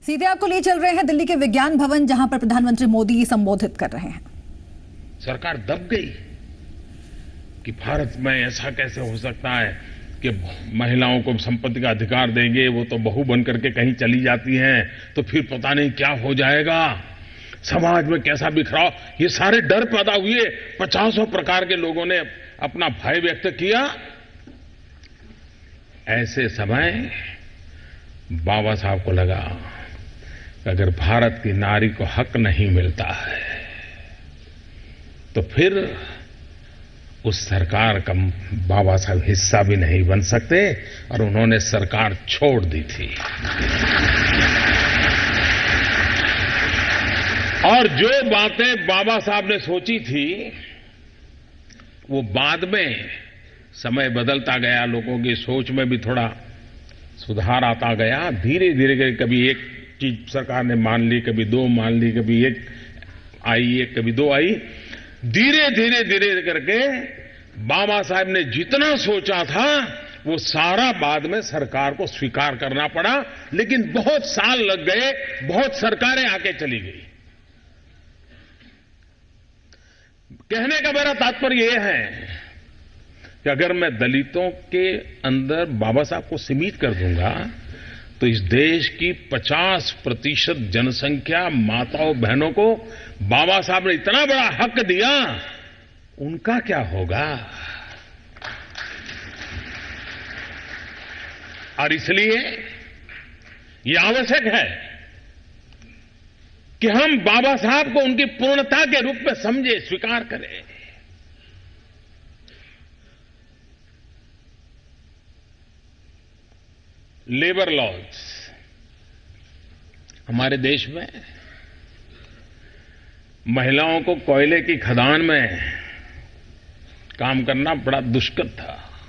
सीधे आपको ले चल रहे हैं दिल्ली के विज्ञान भवन, जहां पर प्रधानमंत्री मोदी संबोधित कर रहे हैं। सरकार दब गई कि भारत में ऐसा कैसे हो सकता है कि महिलाओं को संपत्ति का अधिकार देंगे, वो तो बहू बन करके कहीं चली जाती हैं, तो फिर पता नहीं क्या हो जाएगा, समाज में कैसा बिखराव, ये सारे डर पैदा हुए। 50 प्रकार के लोगों ने अपना भय व्यक्त किया। ऐसे समय बाबा साहब को लगा कि अगर भारत की नारी को हक नहीं मिलता है तो फिर उस सरकार का बाबा साहब हिस्सा भी नहीं बन सकते, और उन्होंने सरकार छोड़ दी थी। और जो बातें बाबा साहब ने सोची थी वो बाद में समय बदलता गया, लोगों की सोच में भी थोड़ा सुधार आता गया। धीरे धीरे कभी एक चीज सरकार ने मान ली, कभी दो मान ली, कभी एक आई, कभी दो आई। धीरे धीरे धीरे करके बाबा साहब ने जितना सोचा था वो सारा बाद में सरकार को स्वीकार करना पड़ा। लेकिन बहुत साल लग गए, बहुत सरकारें आके चली गई। कहने का मेरा तात्पर्य यह है कि अगर मैं दलितों के अंदर बाबा साहब को सीमित कर दूंगा तो इस देश की 50% जनसंख्या माताओं बहनों को बाबा साहब ने इतना बड़ा हक दिया, उनका क्या होगा। और इसलिए यह आवश्यक है कि हम बाबा साहब को उनकी पूर्णता के रूप में समझे, स्वीकार करें। लेबर लॉज हमारे देश में महिलाओं को कोयले की खदान में काम करना बड़ा दुष्कर था।